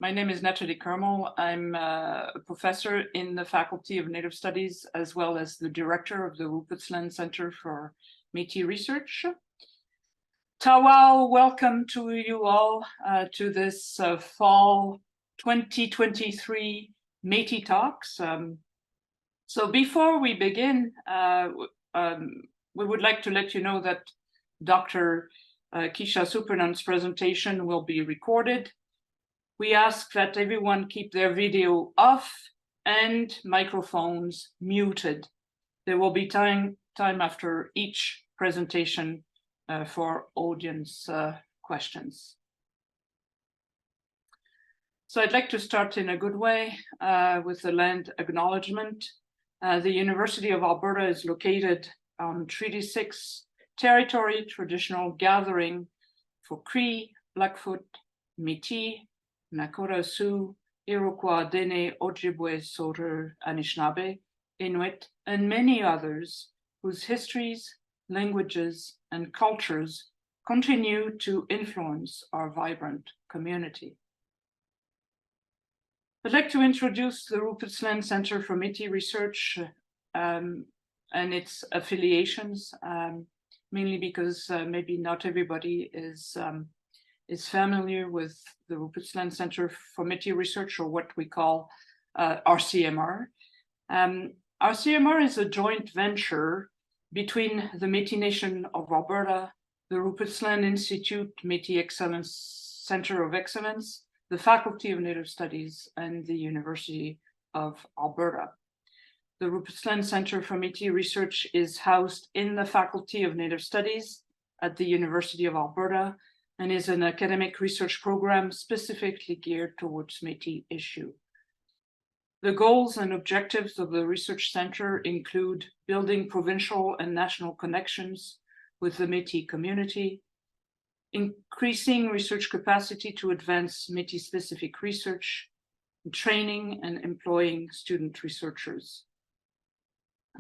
My name is Nathalie Kermel. I'm a professor in the Faculty of Native Studies, as well as the director of the Rupertsland Center for Métis Research. Tawau, welcome to you all to this fall 2023 Métis Talks. So before we begin, we would like to let you know that Dr. Kisha Supernant's presentation will be recorded. We ask that everyone keep their video off and microphones muted. There will be time after each presentation for audience questions. So I'd like to start in a good way with the land acknowledgement. The University of Alberta is located on Treaty 6 territory, traditional gathering for Cree, Blackfoot, Métis, Nakota Sioux, Iroquois, Dene, Ojibwe, Saulteaux, Anishinaabe, Inuit, and many others whose histories, languages, and cultures continue to influence our vibrant community. I'd like to introduce the Rupertsland Center for Métis Research and its affiliations, mainly because maybe not everybody is familiar with the Rupertsland Center for Métis Research, or what we call RCMR. RCMR is a joint venture between the Métis Nation of Alberta, the Rupertsland Institute Métis Excellence Center of Excellence, the Faculty of Native Studies, and the University of Alberta. The Rupertsland Center for Métis Research is housed in the Faculty of Native Studies at the University of Alberta, and is an academic research program specifically geared towards Métis issue. The goals and objectives of the research center include building provincial and national connections with the Métis community, increasing research capacity to advance Métis-specific research, training and employing student researchers.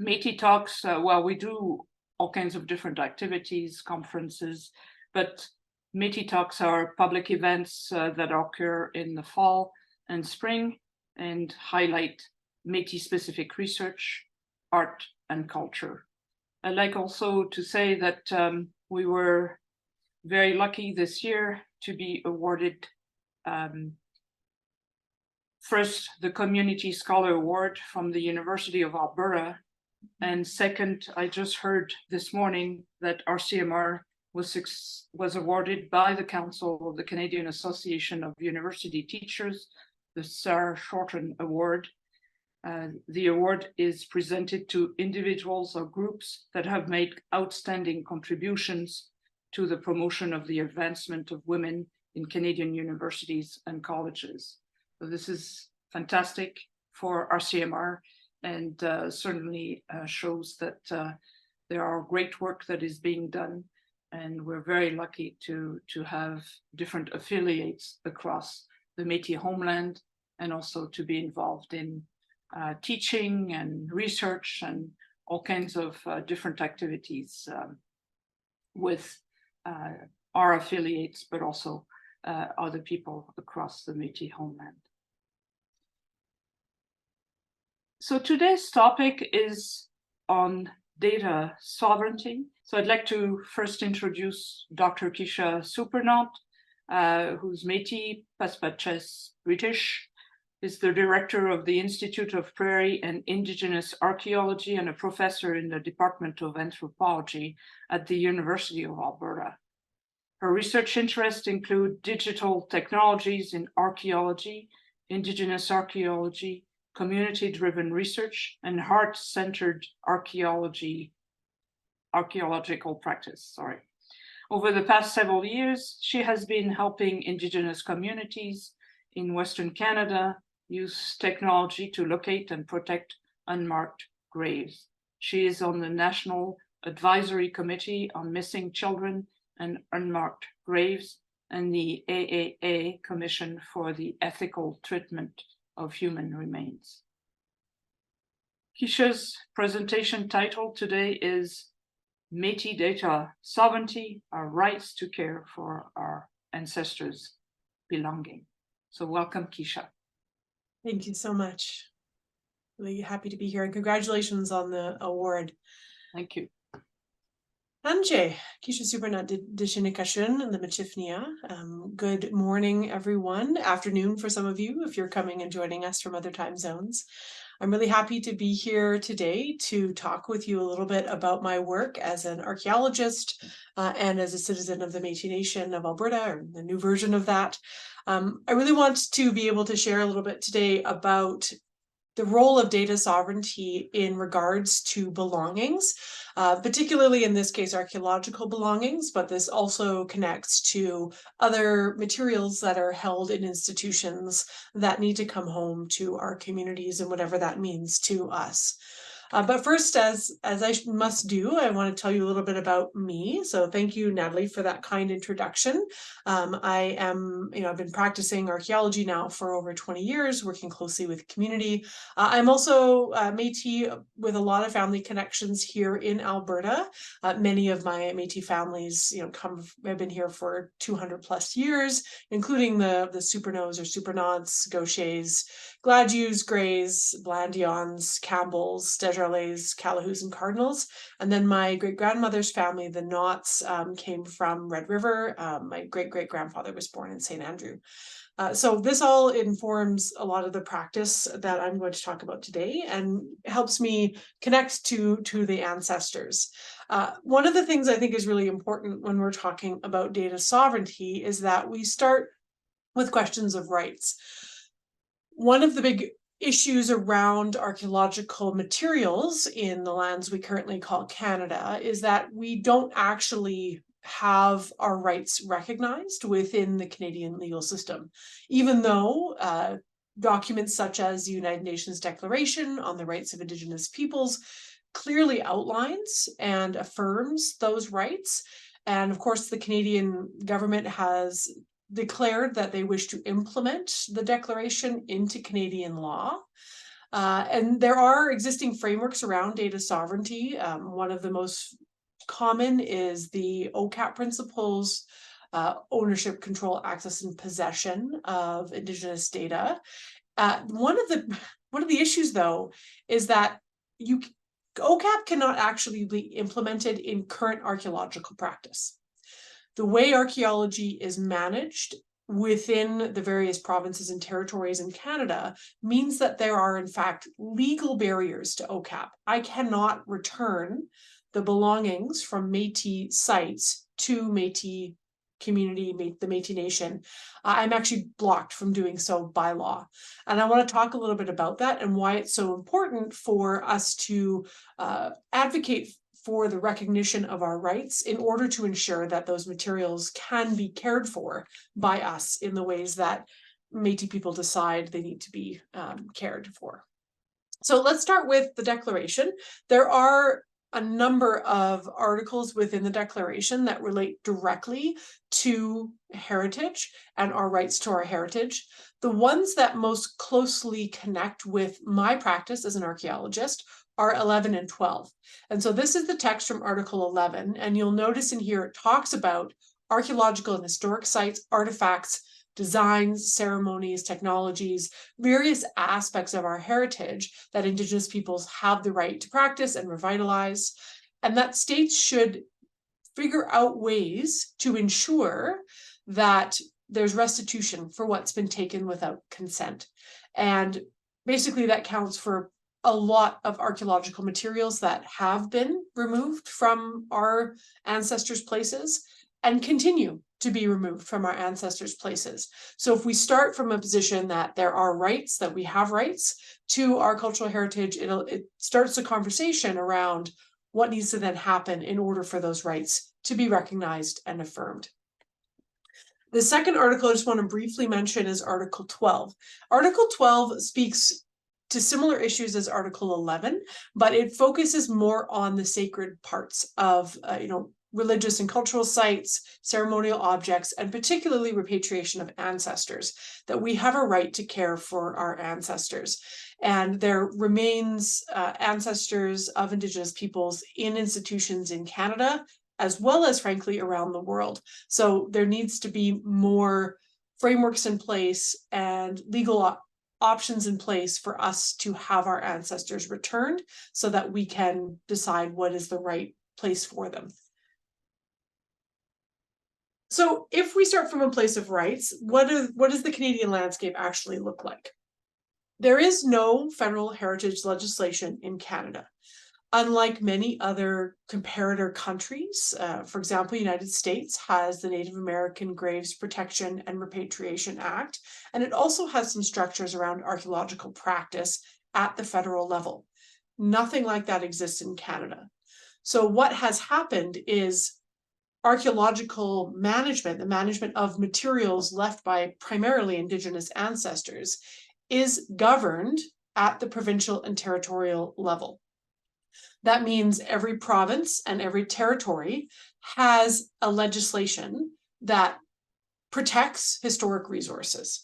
Métis Talks, well, we do all kinds of different activities, conferences, but Métis Talks are public events that occur in the fall and spring and highlight Métis-specific research, art, and culture. I'd like also to say that we were very lucky this year to be awarded first the Community Scholar Award from the University of Alberta, and second, I just heard this morning that RCMR was awarded by the Council of the Canadian Association of University Teachers, the Sarah Shorten Award. The award is presented to individuals or groups that have made outstanding contributions to the promotion of the advancement of women in Canadian universities and colleges. So this is fantastic for RCMR, and certainly shows that there are great work that is being done. And we're very lucky to have different affiliates across the Métis homeland, and also to be involved in teaching and research and all kinds of different activities with our affiliates, but also other people across the Métis homeland. So today's topic is on data sovereignty. So I'd like to first introduce Dr. Kisha Supernant, who's Métis, Paspaches, British, is the director of the Institute of Prairie and Indigenous Archaeology and a professor in the Department of Anthropology at the University of Alberta. Her research interests include digital technologies in archaeology, Indigenous archaeology, community-driven research, and heart-centered archaeological practice. Over the past several years, she has been helping Indigenous communities in Western Canada use technology to locate and protect unmarked graves. She is on the National Advisory Committee on Missing Children and Unmarked Graves, and the AAA Commission for the Ethical Treatment of Human Remains. Kisha's presentation title today is Métis Data Sovereignty, Our Rights to Care for Our Ancestors' Belonging. So welcome, Kisha. Thank you so much. Really happy to be here, and congratulations on the award. Thank you. Anche, Kisha Supernant Dishinikashun and the Machifnia. Good morning, everyone. Afternoon for some of you if you're coming and joining us from other time zones. I'm really happy to be here today to talk with you a little bit about my work as an archaeologist and as a citizen of the Métis Nation of Alberta, or the new version of that. I really want to be able to share a little bit today about the role of data sovereignty in regards to belongings, particularly in this case, archaeological belongings, but this also connects to other materials that are held in institutions that need to come home to our communities and whatever that means to us. But first, as I must do, I want to tell you a little bit about me. So thank you, Natalie, for that kind introduction. I am, I've been practicing archaeology now for over 20 years, working closely with community. I'm also Métis with a lot of family connections here in Alberta. Many of my Métis families, have been here for 200 plus years, including the Supernants or Supernants, Gauchers, Gladus, Greys, Blandions, Campbells, Desjarlais, Callahus, and Cardinals. And then my great-grandmother's family, the Knots, came from Red River. My great-great-grandfather was born in St. Andrew. So this all informs a lot of the practice that I'm going to talk about today and helps me connect to the ancestors. One of the things I think is really important when we're talking about data sovereignty is that we start with questions of rights. One of the big issues around archaeological materials in the lands we currently call Canada is that we don't actually have our rights recognized within the Canadian legal system, even though documents such as the United Nations Declaration on the Rights of Indigenous Peoples clearly outlines and affirms those rights. And of course, the Canadian government has declared that they wish to implement the declaration into Canadian law. And there are existing frameworks around data sovereignty. One of the most common is the OCAP principles, ownership, control, access, and possession of Indigenous data. One of the issues, though, is that OCAP cannot actually be implemented in current archaeological practice. The way archaeology is managed within the various provinces and territories in Canada means that there are, in fact, legal barriers to OCAP. I cannot return the belongings from Métis sites to Métis community, the Métis Nation. I'm actually blocked from doing so by law. And I want to talk a little bit about that and why it's so important for us to advocate for the recognition of our rights in order to ensure that those materials can be cared for by us in the ways that Métis people decide they need to be cared for. So let's start with the Declaration. There are a number of articles within the Declaration that relate directly to heritage and our rights to our heritage. The ones that most closely connect with my practice as an archaeologist are 11 and 12. And so this is the text from Article 11, and you'll notice in here it talks about archaeological and historic sites, artifacts, designs, ceremonies, technologies, various aspects of our heritage that Indigenous peoples have the right to practice and revitalize, and that states should figure out ways to ensure that there's restitution for what's been taken without consent. And basically that counts for a lot of archaeological materials that have been removed from our ancestors' places and continue to be removed from our ancestors' places. So if we start from a position that there are rights, that we have rights to our cultural heritage, it starts a conversation around what needs to then happen in order for those rights to be recognized and affirmed. The second article I just want to briefly mention is Article 12. Article 12 speaks to similar issues as Article 11, but it focuses more on the sacred parts of, religious and cultural sites, ceremonial objects, and particularly repatriation of ancestors, that we have a right to care for our ancestors. And there remains ancestors of Indigenous peoples in institutions in Canada, as well as, frankly, around the world. So there needs to be more frameworks in place and legal options in place for us to have our ancestors returned so that we can decide what is the right place for them. So if we start from a place of rights, what does the Canadian landscape actually look like? There is no federal heritage legislation in Canada. Unlike many other comparator countries, for example, the United States has the Native American Graves Protection and Repatriation Act, and it also has some structures around archaeological practice at the federal level. Nothing like that exists in Canada. So what has happened is archaeological management, the management of materials left by primarily Indigenous ancestors, is governed at the provincial and territorial level. That means every province and every territory has a legislation that protects historic resources.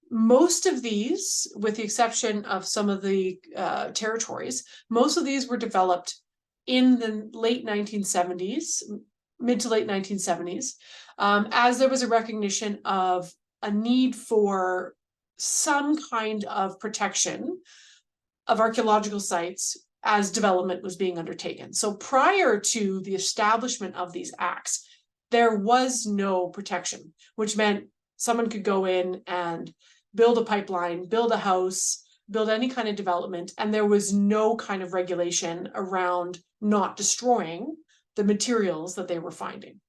Most of these, with the exception of some of the territories, most of these were developed in the late 1970s, mid to late 1970s, as there was a recognition of a need for some kind of protection of archaeological sites as development was being undertaken. So prior to the establishment of these acts, there was no protection, which meant someone could go in and build a pipeline, build a house, build any kind of development, and there was no kind of regulation around not destroying the materials that they were finding.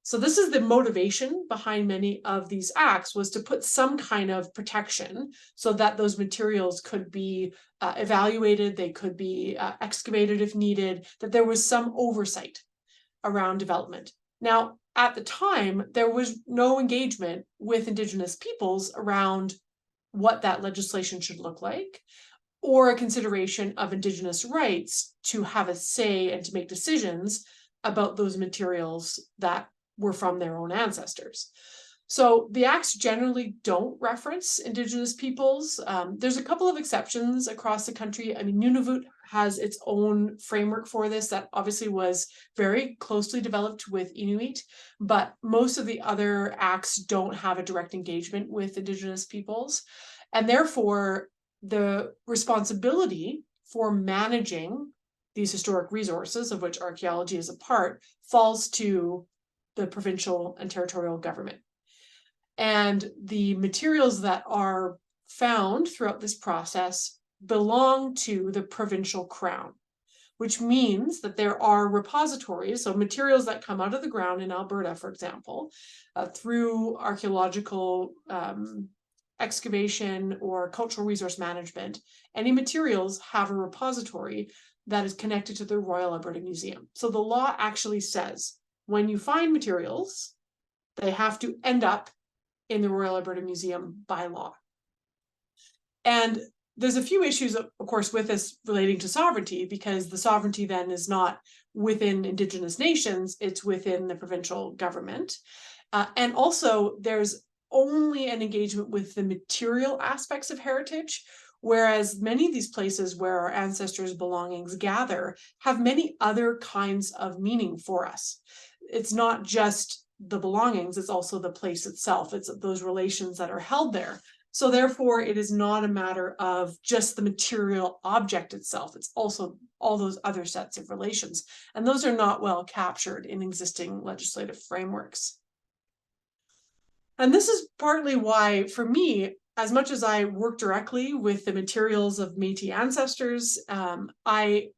So this is the motivation behind many of these acts, was to put some kind of protection so that those materials could be evaluated, they could be excavated if needed, that there was some oversight around development. Now, at the time, there was no engagement with Indigenous peoples around what that legislation should look like, or a consideration of Indigenous rights to have a say and to make decisions about those materials that were from their own ancestors. So the acts generally don't reference Indigenous peoples. There's a couple of exceptions across the country. I mean, Nunavut has its own framework for this that obviously was very closely developed with Inuit, but most of the other acts don't have a direct engagement with Indigenous peoples. And therefore, the responsibility for managing these historic resources, of which archaeology is a part, falls to the provincial and territorial government. And the materials that are found throughout this process belong to the provincial crown, which means that there are repositories, so materials that come out of the ground in Alberta, for example, through archaeological excavation or cultural resource management. Any materials have a repository that is connected to the Royal Alberta Museum. So the law actually says when you find materials, they have to end up in the Royal Alberta Museum by law. And there's a few issues, of course, with this relating to sovereignty, because the sovereignty then is not within Indigenous nations, it's within the provincial government. And also there's only an engagement with the material aspects of heritage, whereas many of these places where our ancestors' belongings gather have many other kinds of meaning for us. It's not just the belongings, it's also the place itself. It's those relations that are held there. So therefore, it is not a matter of just the material object itself. It's also all those other sets of relations. And those are not well captured in existing legislative frameworks. And this is partly why, for me, as much as I work directly with the materials of Métis ancestors, I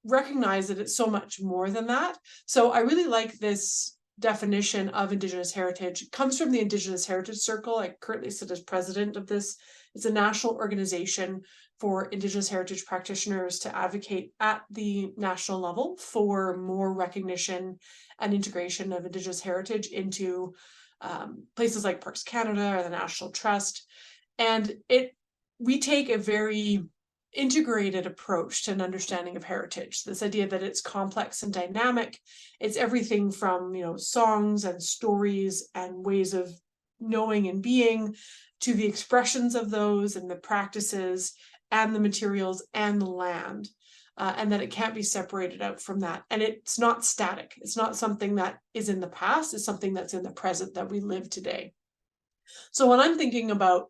recognize that it's so much more than that. So I really like this definition of Indigenous heritage. It comes from the Indigenous Heritage Circle. I currently sit as president of this. It's a national organization for Indigenous heritage practitioners to advocate at the national level for more recognition and integration of Indigenous heritage into places like Parks Canada or the National Trust. And we take a very integrated approach to an understanding of heritage. This idea that it's complex and dynamic. It's everything from, songs and stories and ways of knowing and being, to the expressions of those and the practices and the materials and the land. And that it can't be separated out from that. And it's not static. It's not something that is in the past. It's something that's in the present that we live today. So when I'm thinking about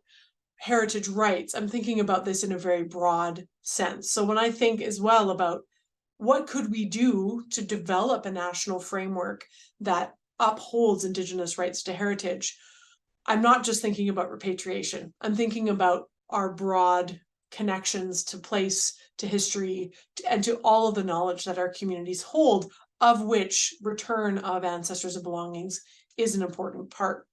heritage rights, I'm thinking about this in a very broad sense. So when I think as well about what could we do to develop a national framework that upholds Indigenous rights to heritage, I'm not just thinking about repatriation. I'm thinking about our broad connections to place, to history, and to all of the knowledge that our communities hold, of which return of ancestors and belongings is an important part.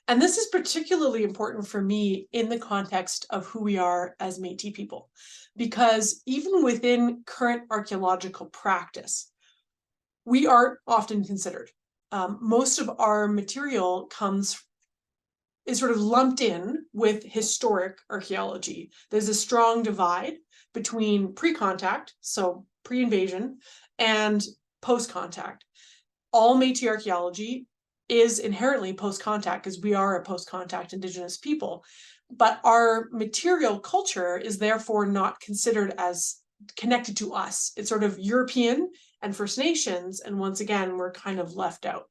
And this is particularly important for me in the context of who we are as Métis people, because even within current archaeological practice, we are often considered. Most of our material is sort of lumped in with historic archaeology. There's a strong divide between pre-contact, so pre-invasion, and post-contact. All Métis archaeology is inherently post-contact because we are a post-contact Indigenous people, but our material culture is therefore not considered as connected to us. It's sort of European and First Nations, and once again, we're kind of left out.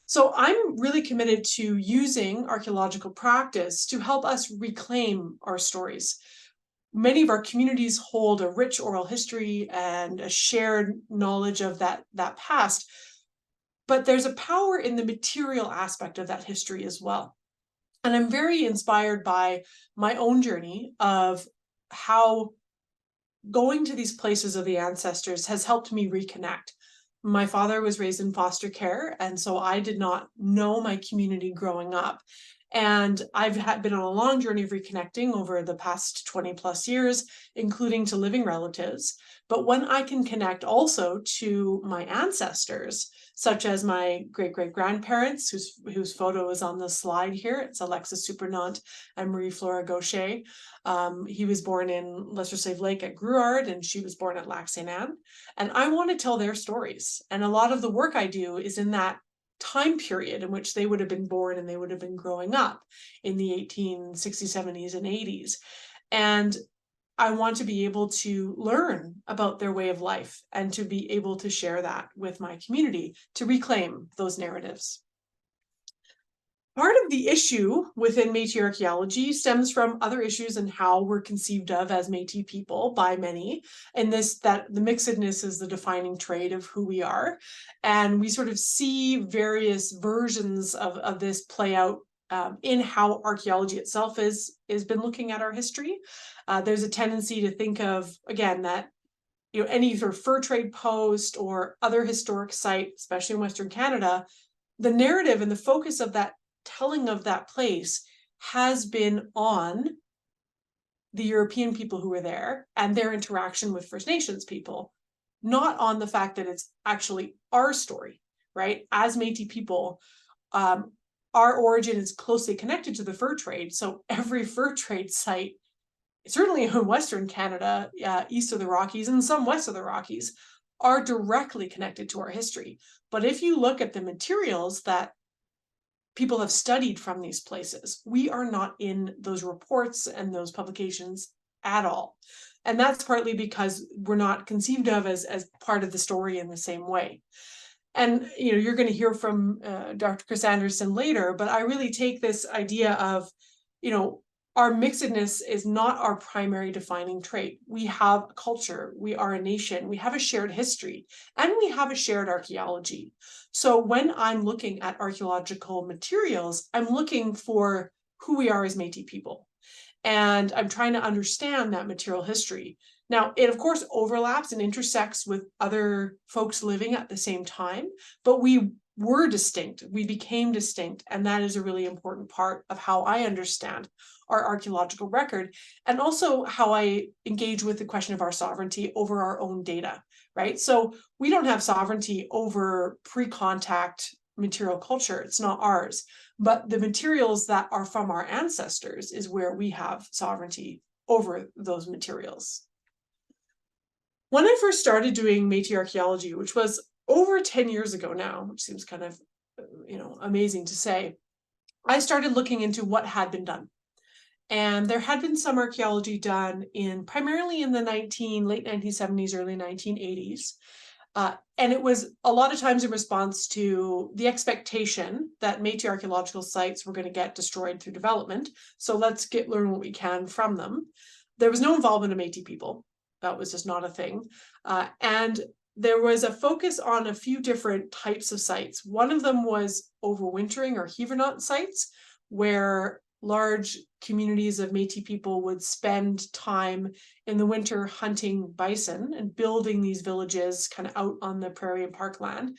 So I'm really committed to using archaeological practice to help us reclaim our stories. Many of our communities hold a rich oral history and a shared knowledge of that past, but there's a power in the material aspect of that history as well. And I'm very inspired by my own journey of how going to these places of the ancestors has helped me reconnect. My father was raised in foster care, and so I did not know my community growing up. And I've been on a long journey of reconnecting over the past 20 plus years, including to living relatives. But when I can connect also to my ancestors, such as my great-great-grandparents, whose photo is on the slide here, it's Alexis Supernant and Marie-Flora Gaucher. He was born in Lesser Slave Lake at Gruard, and she was born at Lac Saint Anne. And I want to tell their stories. And a lot of the work I do is in that time period in which they would have been born and they would have been growing up in the 1860s, 70s, and 80s. And I want to be able to learn about their way of life and to be able to share that with my community to reclaim those narratives. Part of the issue within Métis archaeology stems from other issues in how we're conceived of as Métis people by many, and that the mixedness is the defining trait of who we are. And we sort of see various versions of this play out in how archaeology itself has been looking at our history. There's a tendency to think of, again, that any sort of fur trade post or other historic site, especially in Western Canada, the narrative and the focus of that telling of that place has been on the European people who were there and their interaction with First Nations people, not on the fact that it's actually our story, right? As Métis people, our origin is closely connected to the fur trade. So every fur trade site, certainly in Western Canada, east of the Rockies and some west of the Rockies, are directly connected to our history. But if you look at the materials that people have studied from these places, we are not in those reports and those publications at all. And that's partly because we're not conceived of as part of the story in the same way. And you're going to hear from Dr. Chris Anderson later, but I really take this idea of, our mixedness is not our primary defining trait. We have a culture, we are a nation, we have a shared history, and we have a shared archaeology. So when I'm looking at archaeological materials, I'm looking for who we are as Métis people. And I'm trying to understand that material history. Now, it of course overlaps and intersects with other folks living at the same time, but we were distinct, we became distinct, and that is a really important part of how I understand our archaeological record, and also how I engage with the question of our sovereignty over our own data, right? So we don't have sovereignty over pre-contact material culture, it's not ours, but the materials that are from our ancestors is where we have sovereignty over those materials. When I first started doing Métis archaeology, which was over 10 years ago now, which seems kind of, amazing to say, I started looking into what had been done. And there had been some archaeology done primarily in the late 1970s, early 1980s. And it was a lot of times in response to the expectation that Métis archaeological sites were going to get destroyed through development. So let's learn what we can from them. There was no involvement of Métis people. That was just not a thing. And there was a focus on a few different types of sites. One of them was overwintering or hivernant sites, where large communities of Métis people would spend time in the winter hunting bison and building these villages kind of out on the prairie and parkland,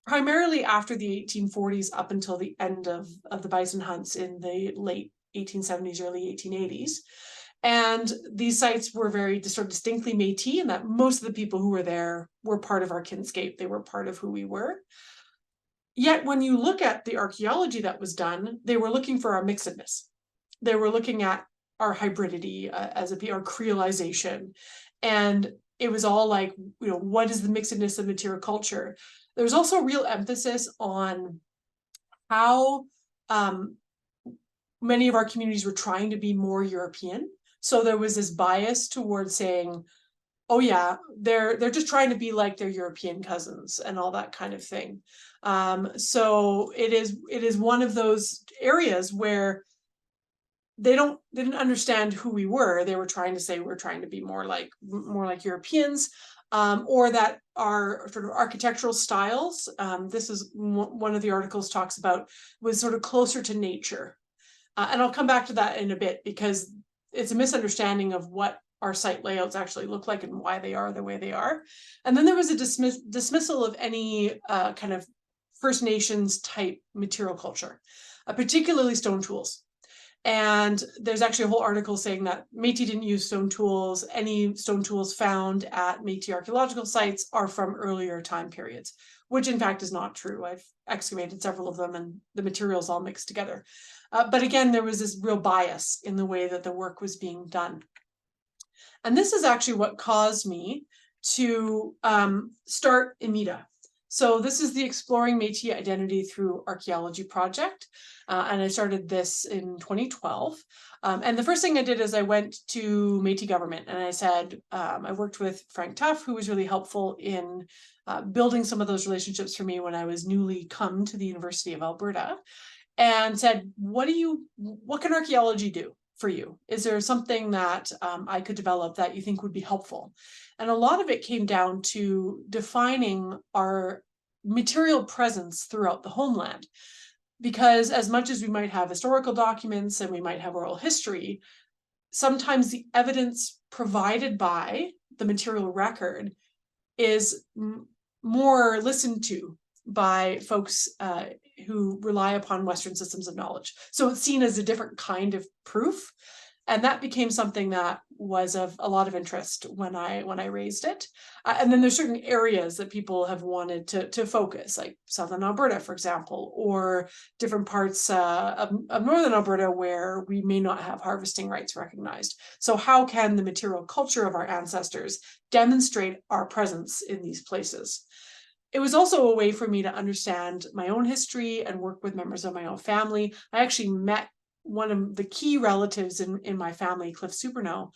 primarily after the 1840s up until the end of the bison hunts in the late 1870s, early 1880s. And these sites were very sort of distinctly Métis, and that most of the people who were there were part of our kinscape. They were part of who we were. Yet when you look at the archaeology that was done, they were looking for our mixedness. They were looking at our hybridity as our creolization. And it was all like, what is the mixedness of material culture? There's also real emphasis on how many of our communities were trying to be more European. So there was this bias towards saying, oh yeah, they're just trying to be like their European cousins and all that kind of thing. So it is one of those areas where they didn't understand who we were. They were trying to say we're trying to be more like Europeans, or that our sort of architectural styles. This is one of the articles talks about, was sort of closer to nature, and I'll come back to that in a bit, because it's a misunderstanding of what our site layouts actually look like and why they are the way they are. And then there was a dismissal of any kind of First Nations type material culture, particularly stone tools. And there's actually a whole article saying that Métis didn't use stone tools. Any stone tools found at Métis archaeological sites are from earlier time periods, which in fact is not true. I've excavated several of them and the materials all mixed together. But again, there was this real bias in the way that the work was being done. And this is actually what caused me to start EMITA. So this is the Exploring Métis Identity Through Archaeology project. And I started this in 2012. And the first thing I did is I went to Métis government and I said, I worked with Frank Tuff, who was really helpful in building some of those relationships for me when I was newly come to the University of Alberta, and said, what can archaeology do for you? Is there something that I could develop that you think would be helpful? And a lot of it came down to defining our material presence throughout the homeland. Because as much as we might have historical documents and we might have oral history, sometimes the evidence provided by the material record is more listened to by folks who rely upon Western systems of knowledge. So it's seen as a different kind of proof. And that became something that was of a lot of interest when I raised it. And then there's certain areas that people have wanted to focus, like Southern Alberta, for example, or different parts of Northern Alberta where we may not have harvesting rights recognized. So how can the material culture of our ancestors demonstrate our presence in these places? It was also a way for me to understand my own history and work with members of my own family. I actually met one of the key relatives in my family, Cliff Supernant,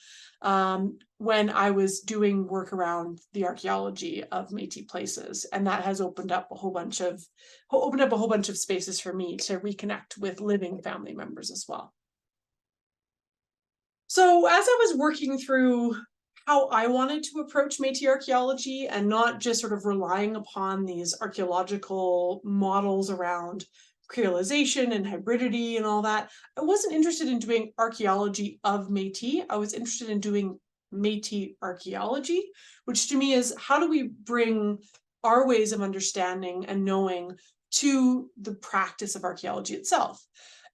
when I was doing work around the archaeology of Métis places, and that has opened up a whole bunch of spaces for me to reconnect with living family members as well. So as I was working through how I wanted to approach Métis archaeology and not just sort of relying upon these archaeological models around creolization and hybridity and all that, I wasn't interested in doing archaeology of Métis. I was interested in doing Métis archaeology, which to me is, how do we bring our ways of understanding and knowing to the practice of archaeology itself?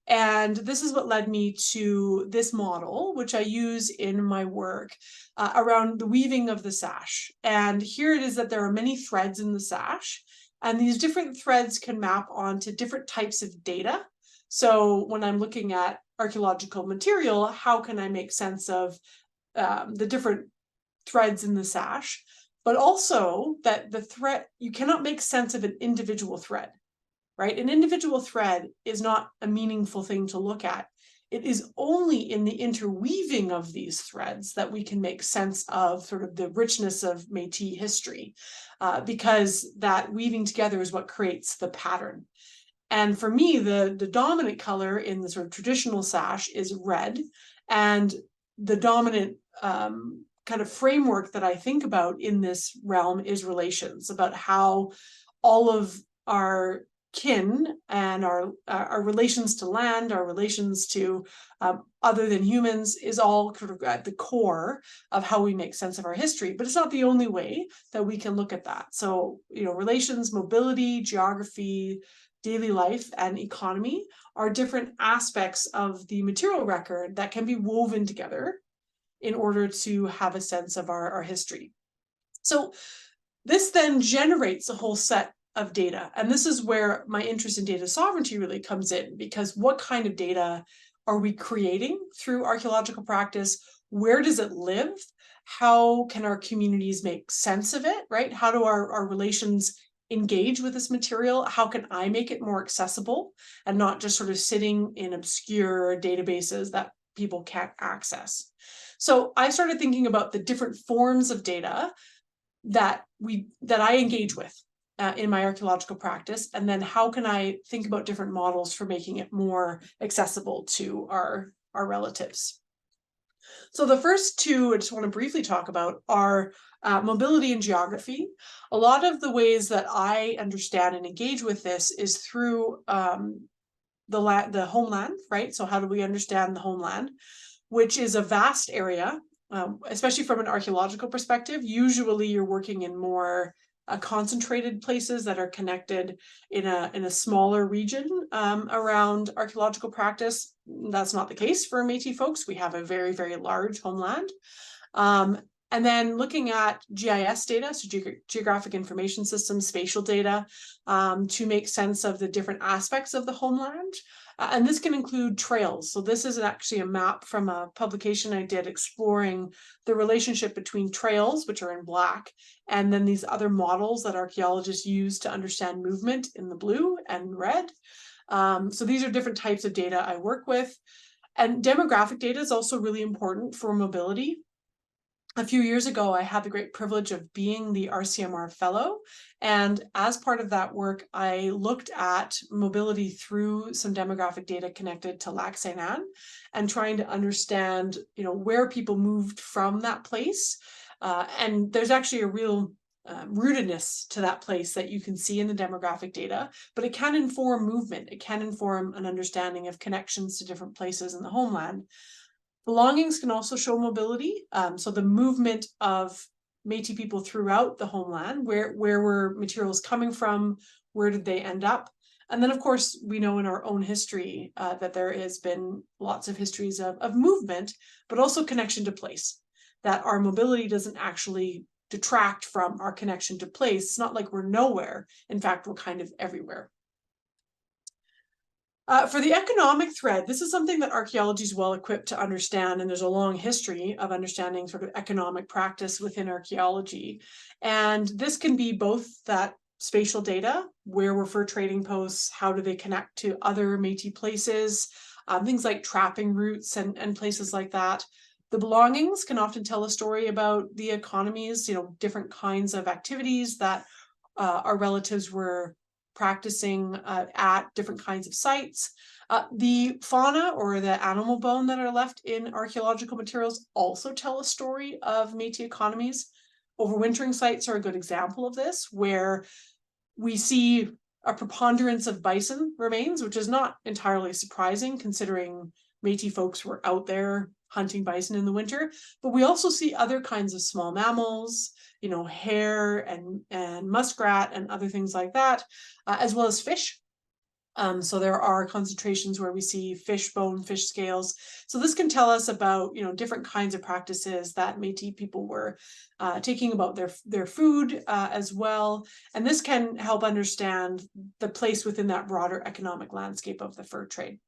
And this is what led me to this model, which I use in my work around the weaving of the sash. And here it is that there are many threads in the sash, and these different threads can map onto different types of data. So when I'm looking at archaeological material, how can I make sense of the different threads in the sash? But also that the thread, you cannot make sense of an individual thread. Right? An individual thread is not a meaningful thing to look at it is only in the interweaving of these threads that we can make sense of sort of the richness of Métis history, because that weaving together is what creates the pattern. And for me, the dominant color in the sort of traditional sash is red, and the dominant kind of framework that I think about in this realm is relations, about how all of our kin and our relations to land, our relations to other than humans is all sort of at the core of how we make sense of our history. But it's not the only way that we can look at that. So, relations, mobility, geography, daily life, and economy are different aspects of the material record that can be woven together in order to have a sense of our history. So this then generates a whole set of data. And this is where my interest in data sovereignty really comes in, because what kind of data are we creating through archaeological practice? Where does it live? How can our communities make sense of it, right? How do our relations engage with this material? How can I make it more accessible and not just sort of sitting in obscure databases that people can't access? So I started thinking about the different forms of data that I engage with in my archaeological practice, and then how can I think about different models for making it more accessible to our relatives. So the first two I just want to briefly talk about are mobility and geography. A lot of the ways that I understand and engage with this is through the homeland, right? So how do we understand the homeland, which is a vast area, especially from an archaeological perspective. Usually you're working in more concentrated places that are connected in a smaller region around archaeological practice. That's not the case for Métis folks. We have a very, very large homeland. And then looking at GIS data, so geographic information systems, spatial data, to make sense of the different aspects of the homeland. And this can include trails. So this is actually a map from a publication I did exploring the relationship between trails, which are in black, and then these other models that archaeologists use to understand movement in the blue and red. So these are different types of data I work with. And demographic data is also really important for mobility. A few years ago, I had the great privilege of being the RCMR fellow. And as part of that work, I looked at mobility through some demographic data connected to Lac Sainte Anne and trying to understand, where people moved from that place. And there's actually a real rootedness to that place that you can see in the demographic data, but it can inform movement. It can inform an understanding of connections to different places in the homeland. Belongings can also show mobility. So the movement of Métis people throughout the homeland, where were materials coming from, where did they end up? And then, of course, we know in our own history that there has been lots of histories of movement, but also connection to place, that our mobility doesn't actually detract from our connection to place. It's not like we're nowhere. In fact, we're kind of everywhere. For the economic thread, this is something that archaeology is well equipped to understand, and there's a long history of understanding sort of economic practice within archaeology. And this can be both that spatial data, where were fur trading posts, how do they connect to other Métis places, things like trapping routes and places like that. The belongings can often tell a story about the economies, different kinds of activities that our relatives were practicing at different kinds of sites. The fauna or the animal bone that are left in archaeological materials also tell a story of Métis economies. Overwintering sites are a good example of this, where we see a preponderance of bison remains, which is not entirely surprising considering Métis folks were out there hunting bison in the winter. But we also see other kinds of small mammals, hare and muskrat and other things like that, as well as fish. So there are concentrations where we see fish bone, fish scales. So this can tell us about, different kinds of practices that Métis people were taking about their food as well. And this can help understand the place within that broader economic landscape of the fur trade.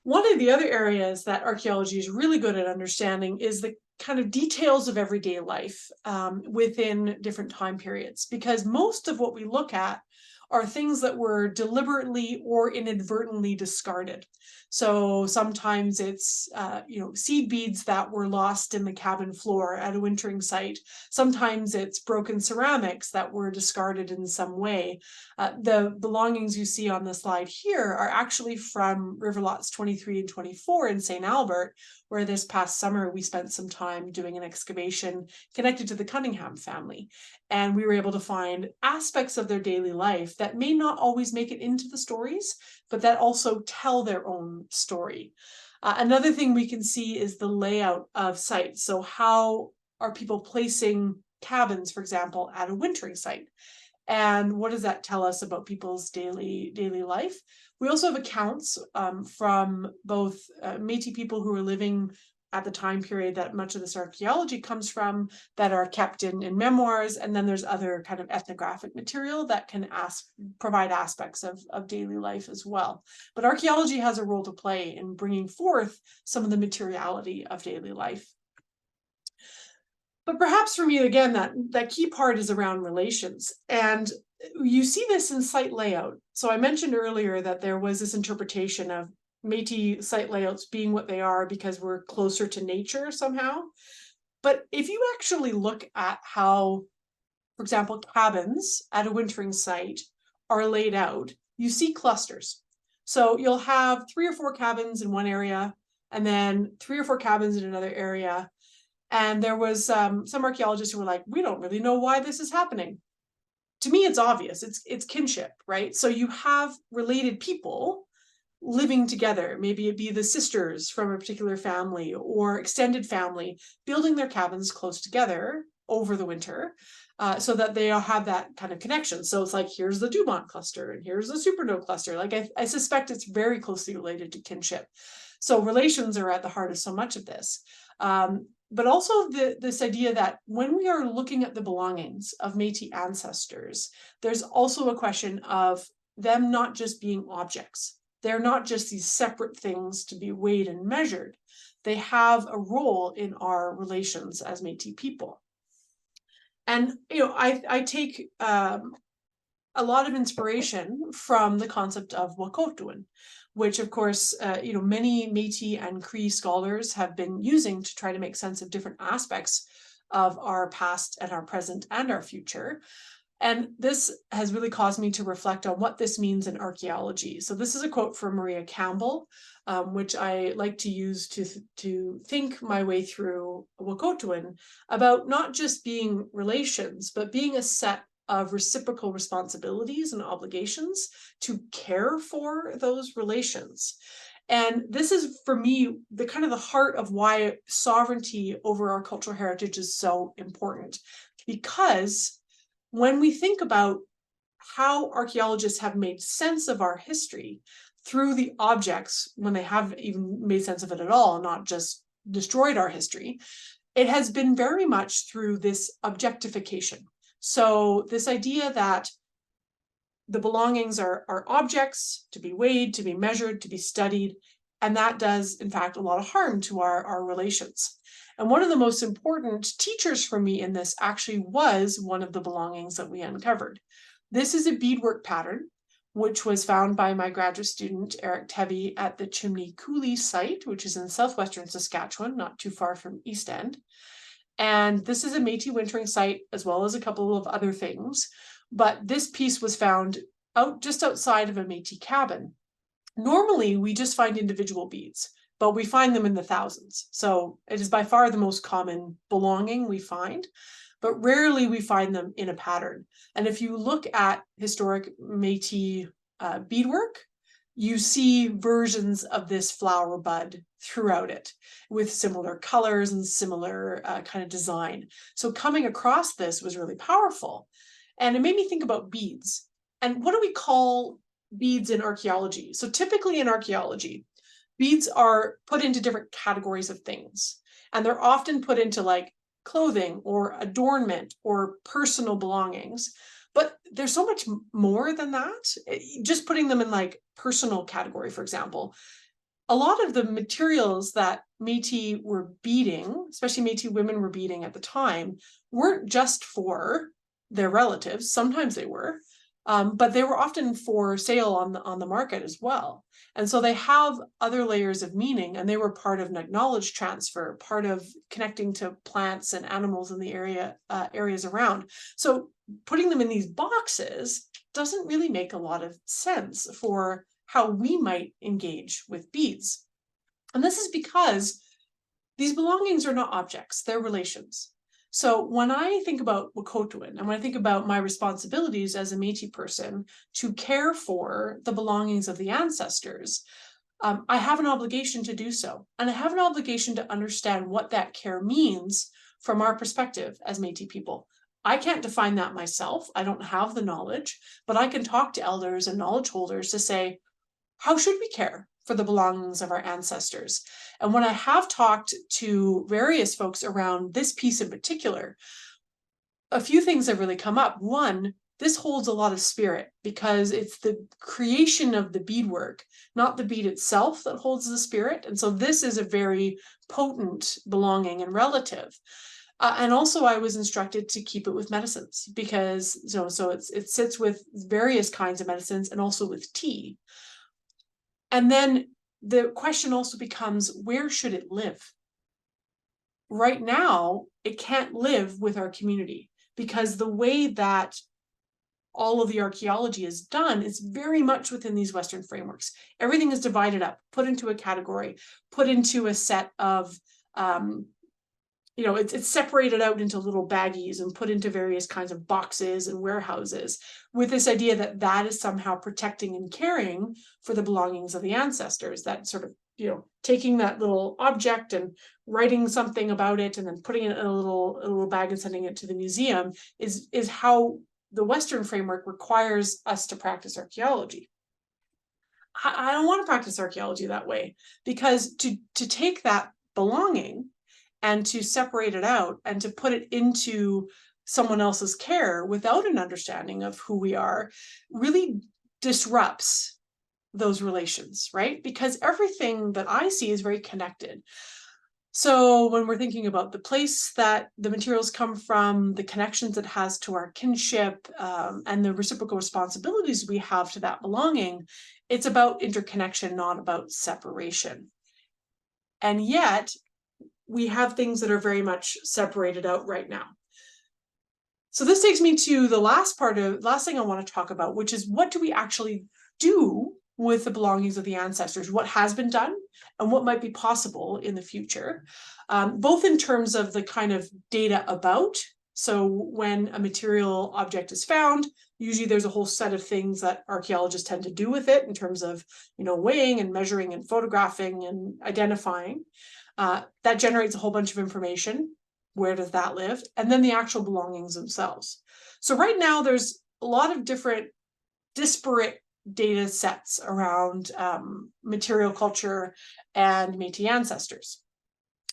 One of the other areas that archaeology is really good at understanding is the kind of details of everyday life within different time periods, because most of what we look at are things that were deliberately or inadvertently discarded. So sometimes it's, seed beads that were lost in the cabin floor at a wintering site. Sometimes it's broken ceramics that were discarded in some way. The belongings you see on the slide here are actually from river lots 23 and 24 in St. Albert, where this past summer we spent some time doing an excavation connected to the Cunningham family. And we were able to find aspects of their daily life that may not always make it into the stories, but that also tell their own story. Another thing we can see is the layout of sites. So how are people placing cabins, for example, at a wintering site? And what does that tell us about people's daily life? We also have accounts from both Métis people who are living at the time period that much of this archaeology comes from, that are kept in memoirs, and then there's other kind of ethnographic material that can provide aspects of daily life as well. But archaeology has a role to play in bringing forth some of the materiality of daily life. But perhaps for me, again, that key part is around relations. And you see this in site layout. So I mentioned earlier that there was this interpretation of Métis site layouts being what they are because we're closer to nature somehow. But if you actually look at how, for example, cabins at a wintering site are laid out, you see clusters. So you'll have 3 or 4 cabins in one area, and then 3 or 4 cabins in another area. And there was some archaeologists who were like, we don't really know why this is happening. To me, it's obvious. It's kinship, right? So you have related people living together. Maybe it be the sisters from a particular family or extended family building their cabins close together over the winter, so that they all have that kind of connection. So it's like, here's the Dumont cluster and here's the Supernant cluster. Like I suspect it's very closely related to kinship. So relations are at the heart of so much of this. But also this idea that when we are looking at the belongings of Métis ancestors, there's also a question of them not just being objects. They're not just these separate things to be weighed and measured. They have a role in our relations as Métis people. And I take a lot of inspiration from the concept of Wahkohtowin, which of course, many Métis and Cree scholars have been using to try to make sense of different aspects of our past and our present and our future. And this has really caused me to reflect on what this means in archaeology. So this is a quote from Maria Campbell, which I like to use to think my way through Wahkohtowin about not just being relations, but being a set of reciprocal responsibilities and obligations to care for those relations. And this is, for me, the kind of the heart of why sovereignty over our cultural heritage is so important. Because when we think about how archaeologists have made sense of our history through the objects, when they have even made sense of it at all, not just destroyed our history, it has been very much through this objectification. So this idea that the belongings are objects to be weighed, to be measured, to be studied, and that does, in fact, a lot of harm to our relations. And one of the most important teachers for me in this actually was one of the belongings that we uncovered. This is a beadwork pattern, which was found by my graduate student, Eric Tebby, at the Chimney Coulee site, which is in southwestern Saskatchewan, not too far from East End. And this is a Métis wintering site, as well as a couple of other things. But this piece was found just outside of a Métis cabin. Normally, we just find individual beads, but we find them in the thousands. So it is by far the most common belonging we find, but rarely we find them in a pattern. And if you look at historic Métis beadwork, you see versions of this flower bud throughout it with similar colors and similar kind of design. So coming across this was really powerful. And it made me think about beads. And what do we call beads in archaeology? So typically in archaeology, beads are put into different categories of things. And they're often put into like clothing or adornment or personal belongings. But there's so much more than that. Just putting them in like personal category, for example, a lot of the materials that Métis were beading, especially Métis women were beading at the time, weren't just for their relatives. Sometimes they were, but they were often for sale on the market as well. And so they have other layers of meaning, and they were part of knowledge transfer, part of connecting to plants and animals in the areas around. So putting them in these boxes doesn't really make a lot of sense for how we might engage with beads. And this is because these belongings are not objects, they're relations. So when I think about Wokotowin, and when I think about my responsibilities as a Métis person to care for the belongings of the ancestors, I have an obligation to do so. And I have an obligation to understand what that care means from our perspective as Métis people. I can't define that myself. I don't have the knowledge, but I can talk to elders and knowledge holders to say, how should we care for the belongings of our ancestors? And when I have talked to various folks around this piece in particular, a few things have really come up. One, this holds a lot of spirit because it's the creation of the beadwork, not the bead itself, that holds the spirit. And so this is a very potent belonging and relative. And also I was instructed to keep it with medicines because it sits with various kinds of medicines and also with tea. And then the question also becomes, where should it live? Right now, it can't live with our community because the way that all of the archaeology is done is very much within these Western frameworks. Everything is divided up, put into a category, put into a set of it's separated out into little baggies and put into various kinds of boxes and warehouses with this idea that that is somehow protecting and caring for the belongings of the ancestors. That sort of, taking that little object and writing something about it and then putting it in a little bag and sending it to the museum is how the Western framework requires us to practice archaeology. I don't want to practice archaeology that way, because to take that belonging and to separate it out and to put it into someone else's care without an understanding of who we are really disrupts those relations, right? Because everything that I see is very connected. So when we're thinking about the place that the materials come from, the connections it has to our kinship, and the reciprocal responsibilities we have to that belonging, it's about interconnection, not about separation. And yet, we have things that are very much separated out right now. So this takes me to the last thing I want to talk about, which is what do we actually do with the belongings of the ancestors? What has been done and what might be possible in the future, both in terms of the kind of data about. So when a material object is found, usually there's a whole set of things that archaeologists tend to do with it in terms of, weighing and measuring and photographing and identifying. That generates a whole bunch of information. Where does that live? And then the actual belongings themselves. So right now there's a lot of different disparate data sets around material culture and Métis ancestors.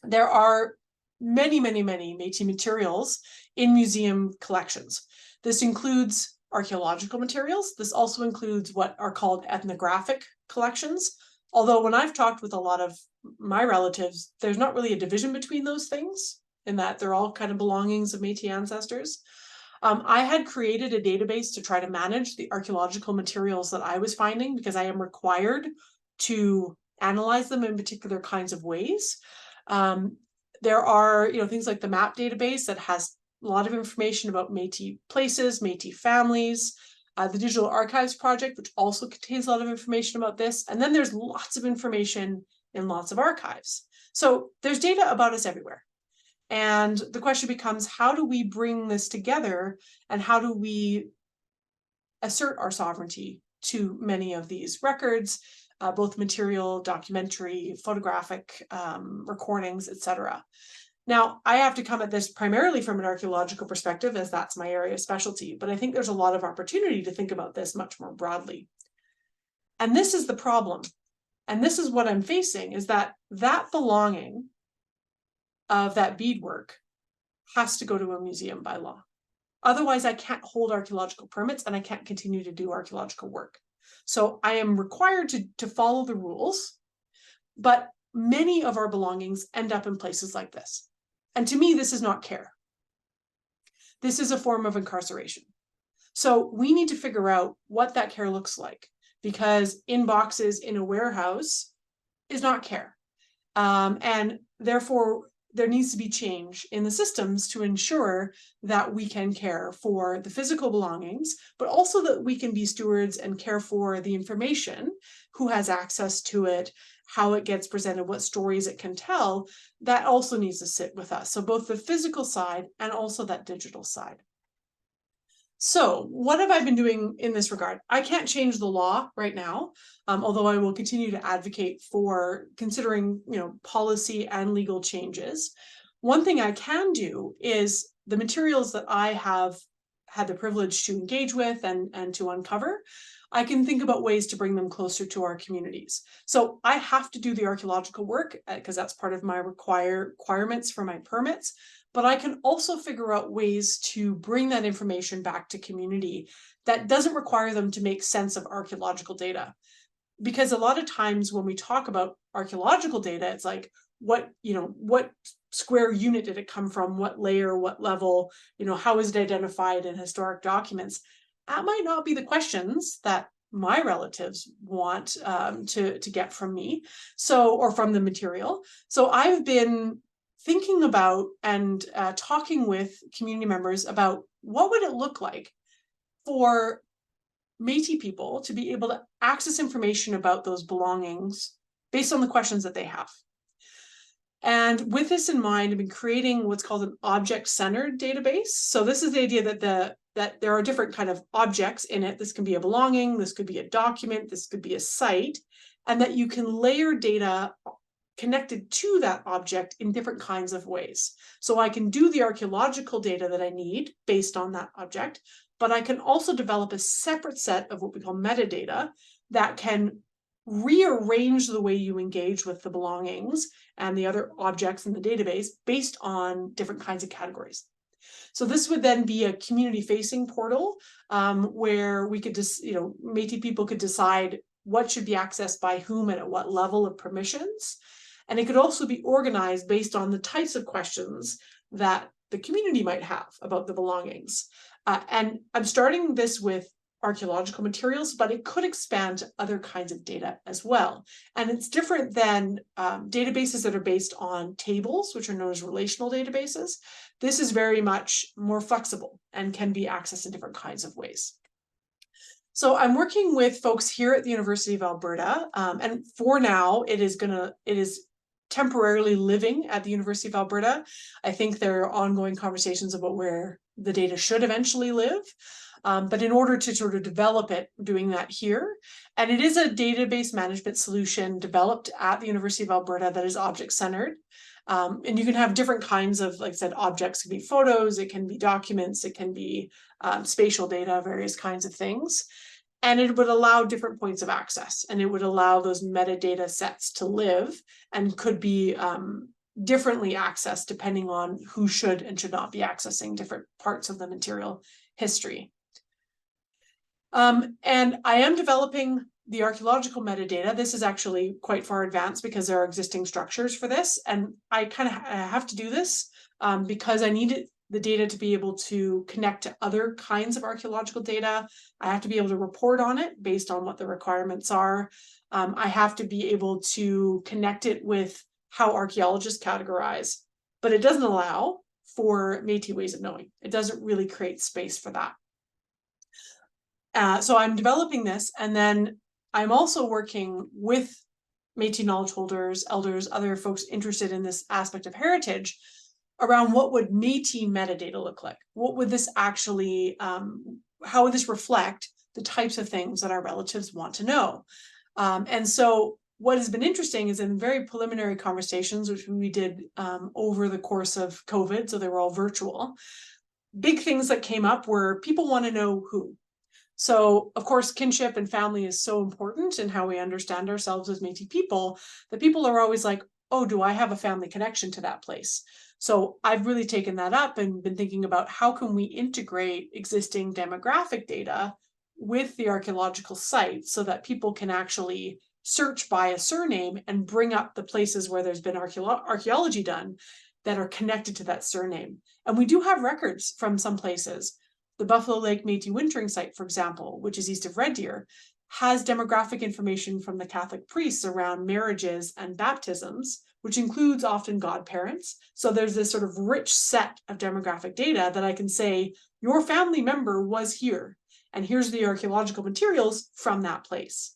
There are many, many, many Métis materials in museum collections. This includes archaeological materials. This also includes what are called ethnographic collections. Although when I've talked with a lot of my relatives, there's not really a division between those things in that they're all kind of belongings of Métis ancestors. I had created a database to try to manage the archaeological materials that I was finding because I am required to analyze them in particular kinds of ways. There are, things like the map database that has a lot of information about Métis places, Métis families. The Digital Archives Project, which also contains a lot of information about this. And then there's lots of information in lots of archives. So there's data about us everywhere. And the question becomes, how do we bring this together and how do we assert our sovereignty to many of these records, both material, documentary, photographic recordings, etc. Now, I have to come at this primarily from an archaeological perspective, as that's my area of specialty, but I think there's a lot of opportunity to think about this much more broadly. And this is the problem. And this is what I'm facing, is that belonging of that beadwork has to go to a museum by law. Otherwise, I can't hold archaeological permits and I can't continue to do archaeological work. So I am required to follow the rules, but many of our belongings end up in places like this. And to me, this is not care. This is a form of incarceration. So we need to figure out what that care looks like, because in boxes in a warehouse is not care. And therefore, there needs to be change in the systems to ensure that we can care for the physical belongings, but also that we can be stewards and care for the information, who has access to it, how it gets presented, what stories it can tell. That also needs to sit with us. So both the physical side and also that digital side. So what have I been doing in this regard? I can't change the law right now, although I will continue to advocate for considering, policy and legal changes. One thing I can do is the materials that I have had the privilege to engage with and to uncover, I can think about ways to bring them closer to our communities. So I have to do the archaeological work because that's part of my requirements for my permits. But I can also figure out ways to bring that information back to community that doesn't require them to make sense of archaeological data. Because a lot of times when we talk about archaeological data, it's like, what square unit did it come from? What layer, what level, how is it identified in historic documents? That might not be the questions that my relatives want to get from me, or from the material. So I've been thinking about and talking with community members about what would it look like for Métis people to be able to access information about those belongings based on the questions that they have. And with this in mind, I've been creating what's called an object-centered database. So this is the idea that there are different kind of objects in it. This can be a belonging, this could be a document, this could be a site, and that you can layer data connected to that object in different kinds of ways. So I can do the archaeological data that I need based on that object, but I can also develop a separate set of what we call metadata that can rearrange the way you engage with the belongings and the other objects in the database based on different kinds of categories. So this would then be a community-facing portal where we could just, Métis people could decide what should be accessed by whom and at what level of permissions. And it could also be organized based on the types of questions that the community might have about the belongings. And I'm starting this with archaeological materials, but it could expand to other kinds of data as well. And it's different than databases that are based on tables, which are known as relational databases. This is very much more flexible and can be accessed in different kinds of ways. So I'm working with folks here at the University of Alberta, and for now, it is temporarily living at the University of Alberta. I think there are ongoing conversations about where the data should eventually live. But in order to sort of develop it, doing that here. And it is a database management solution developed at the University of Alberta that is object-centered. And you can have different kinds of, like I said, objects. It can be photos, it can be documents, it can be spatial data, various kinds of things. And it would allow different points of access, and it would allow those metadata sets to live and could be differently accessed depending on who should and should not be accessing different parts of the material history. And I am developing the archaeological metadata. This is actually quite far advanced because there are existing structures for this. And I kind of have to do this because I need the data to be able to connect to other kinds of archaeological data. I have to be able to report on it based on what the requirements are. I have to be able to connect it with how archaeologists categorize, but it doesn't allow for Métis ways of knowing. It doesn't really create space for that. So I'm developing this, and then I'm also working with Métis knowledge holders, elders, other folks interested in this aspect of heritage around what would Métis metadata look like? What would this actually, how would this reflect the types of things that our relatives want to know? And so what has been interesting is in very preliminary conversations, which we did over the course of COVID, so they were all virtual, big things that came up were people want to know who. So, of course, kinship and family is so important in how we understand ourselves as Métis people, that people are always like, oh, do I have a family connection to that place? So I've really taken that up and been thinking about how can we integrate existing demographic data with the archaeological sites so that people can actually search by a surname and bring up the places where there's been archaeology done that are connected to that surname. And we do have records from some places. The Buffalo Lake Métis wintering site, for example, which is east of Red Deer, has demographic information from the Catholic priests around marriages and baptisms, which includes often godparents. So there's this sort of rich set of demographic data that I can say, your family member was here, and here's the archaeological materials from that place.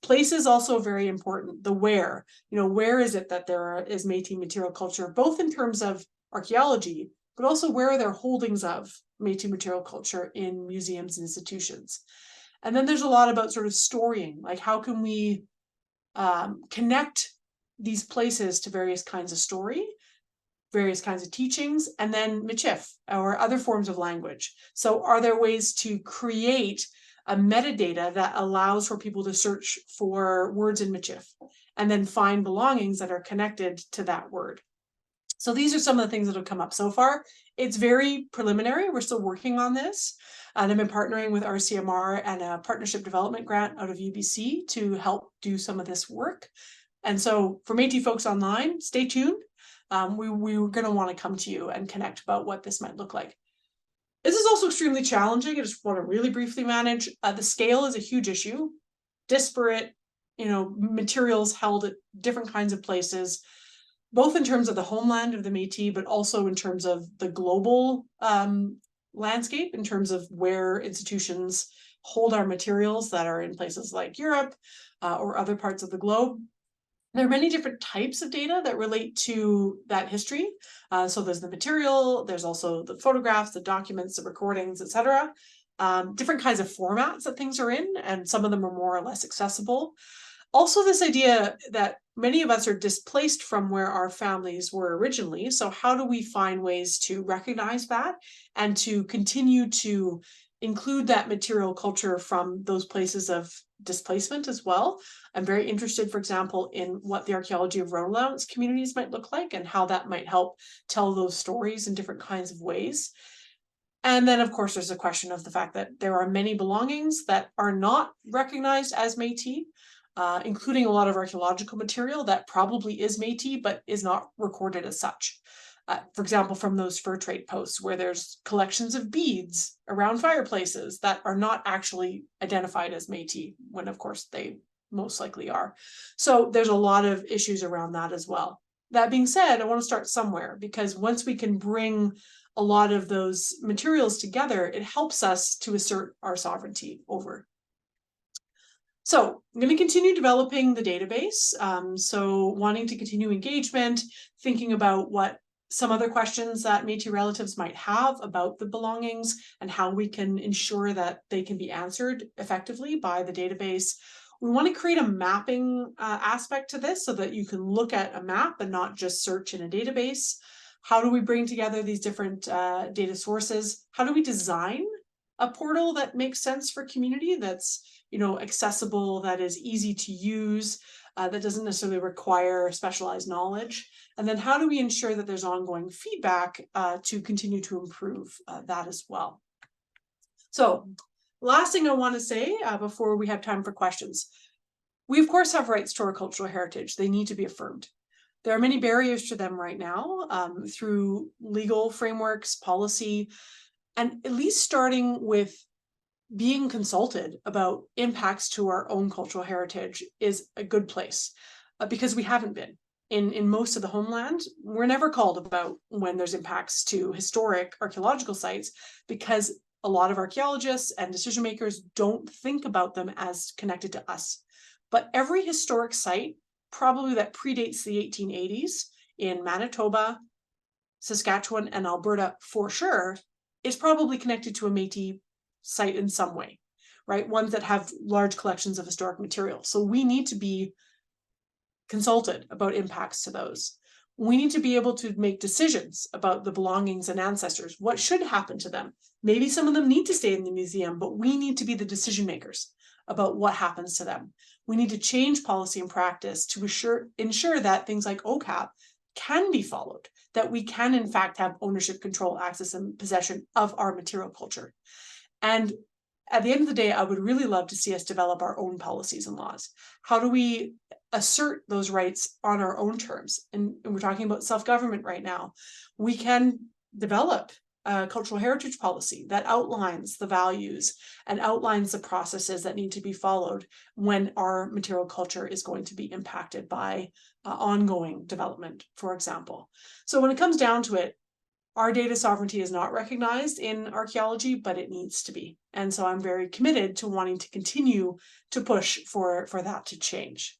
Place is also very important. The where, where is it that there is Métis material culture, both in terms of archaeology, but also where are there holdings of Métis material culture in museums and institutions. And then there's a lot about sort of storying, like how can we connect these places to various kinds of story, various kinds of teachings, and then Michif or other forms of language. So are there ways to create a metadata that allows for people to search for words in Michif and then find belongings that are connected to that word? So these are some of the things that have come up so far. It's very preliminary. We're still working on this. And I've been partnering with RCMR and a partnership development grant out of UBC to help do some of this work. And so for Métis folks online, stay tuned. We're going to want to come to you and connect about what this might look like. This is also extremely challenging. I just want to really briefly manage. The scale is a huge issue. Disparate, materials held at different kinds of places, both in terms of the homeland of the Métis, but also in terms of the global landscape, in terms of where institutions hold our materials that are in places like Europe or other parts of the globe. There are many different types of data that relate to that history. So there's the material, there's also the photographs, the documents, the recordings, etc. Different kinds of formats that things are in, and some of them are more or less accessible. Also, this idea that many of us are displaced from where our families were originally. So how do we find ways to recognize that and to continue to include that material culture from those places of displacement as well? I'm very interested, for example, in what the archaeology of road allowance communities might look like and how that might help tell those stories in different kinds of ways. And then, of course, there's a question of the fact that there are many belongings that are not recognized as Métis, including a lot of archaeological material that probably is Métis, but is not recorded as such. For example, from those fur trade posts where there's collections of beads around fireplaces that are not actually identified as Métis, when of course they most likely are. So there's a lot of issues around that as well. That being said, I want to start somewhere, because once we can bring a lot of those materials together, it helps us to assert our sovereignty over. So I'm going to continue developing the database. So wanting to continue engagement, thinking about what some other questions that Métis relatives might have about the belongings and how we can ensure that they can be answered effectively by the database. We want to create a mapping aspect to this so that you can look at a map and not just search in a database. How do we bring together these different data sources? How do we design a portal that makes sense for community, that's accessible, that is easy to use, that doesn't necessarily require specialized knowledge? And then how do we ensure that there's ongoing feedback to continue to improve that as well? So last thing I want to say before we have time for questions. We, of course, have rights to our cultural heritage. They need to be affirmed. There are many barriers to them right now through legal frameworks, policy, and at least starting with being consulted about impacts to our own cultural heritage is a good place, because we haven't been. In most of the homeland, we're never called about when there's impacts to historic archaeological sites, because a lot of archaeologists and decision makers don't think about them as connected to us. But every historic site, probably that predates the 1880s in Manitoba, Saskatchewan, and Alberta for sure, is probably connected to a Métis site in some way, right? Ones that have large collections of historic material. So we need to be consulted about impacts to those. We need to be able to make decisions about the belongings and ancestors. What should happen to them? Maybe some of them need to stay in the museum, but we need to be the decision makers about what happens to them. We need to change policy and practice to ensure that things like OCAP can be followed, that we can in fact have ownership, control, access, and possession of our material culture. And at the end of the day, I would really love to see us develop our own policies and laws. How do we assert those rights on our own terms? And we're talking about self-government right now. We can develop cultural heritage policy that outlines the values and outlines the processes that need to be followed when our material culture is going to be impacted by ongoing development, for example. So when it comes down to it, our data sovereignty is not recognized in archaeology, but it needs to be. And so I'm very committed to wanting to continue to push for that to change.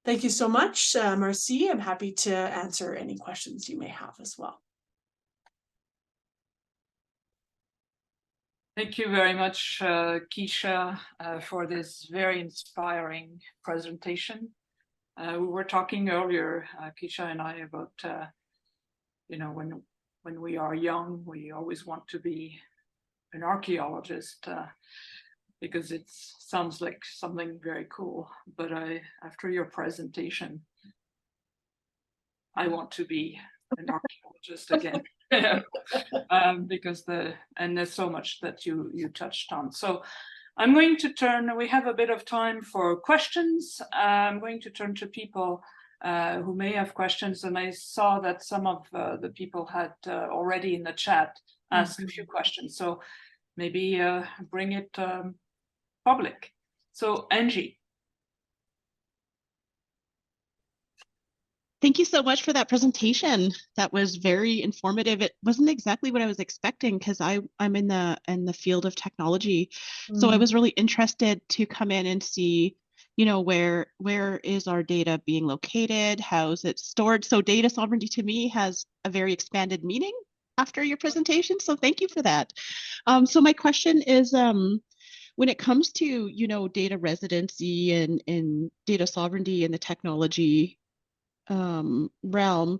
Thank you so much, Marcy. I'm happy to answer any questions you may have as well. Thank you very much, Kisha, for this very inspiring presentation. We were talking earlier, Kisha and I, about you know, when we are young, we always want to be an archaeologist because it sounds like something very cool. But after your presentation, I want to be an archaeologist again. Because there's so much that you touched on. So I'm going to turn, we have a bit of time for questions. I'm going to turn to people who may have questions, and I saw that some of the people had already in the chat asked a few questions, so maybe bring it public. So Angie. Thank you so much for that presentation. That was very informative. It wasn't exactly what I was expecting because I'm in the field of technology. So I was really interested to come in and see, you know, where is our data being located? How is it stored? So data sovereignty to me has a very expanded meaning after your presentation. So thank you for that. So my question is, when it comes to, you know, data residency and data sovereignty in the technology realm,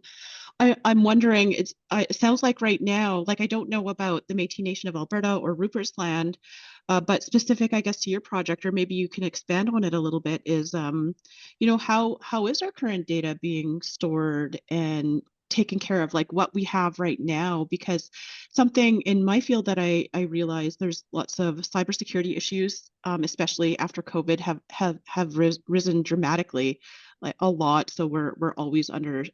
I'm wondering, it sounds like right now, like I don't know about the Métis Nation of Alberta or Rupert's Land, but specific, I guess, to your project, or maybe you can expand on it a little bit, is, you know, how is our current data being stored and taken care of, like what we have right now? Because something in my field that I realize there's lots of cybersecurity issues, especially after COVID, have risen dramatically, like a lot. So we're always under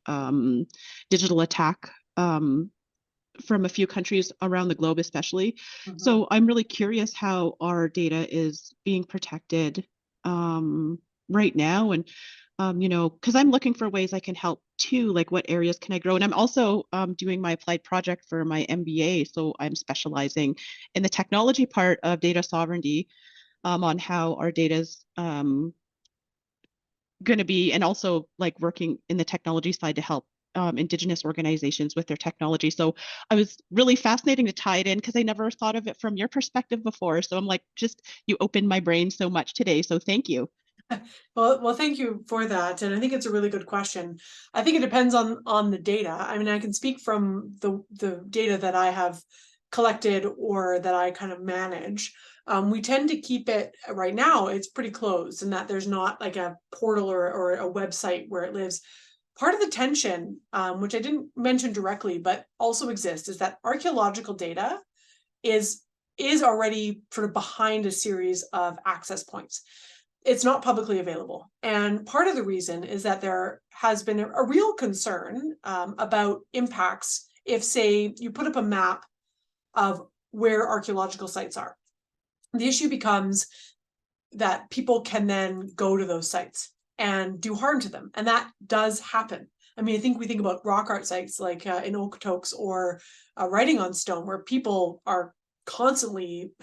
digital attack from a few countries around the globe, especially. So I'm really curious how our data is being protected right now, and you know, because I'm looking for ways I can help too, like what areas can I grow? And I'm also doing my applied project for my MBA, so I'm specializing in the technology part of data sovereignty, on how our data's going to be, and also like working in the technology side to help Indigenous organizations with their technology. So I was really fascinating to tie it in because I never thought of it from your perspective before. So I'm like, just, you opened my brain so much today. So thank you. Well, thank you for that. And I think it's a really good question. I think it depends on the data. I mean, I can speak from the data that I have collected or that I kind of manage. We tend to keep it right now, it's pretty closed, and that there's not like a portal or a website where it lives. Part of the tension, which I didn't mention directly, but also exists, is that archaeological data is already sort of behind a series of access points. It's not publicly available. And part of the reason is that there has been a real concern about impacts if, say, you put up a map of where archaeological sites are. The issue becomes that people can then go to those sites and do harm to them. And that does happen. I mean, I think we think about rock art sites like in Okotoks or writing on stone, where people are constantly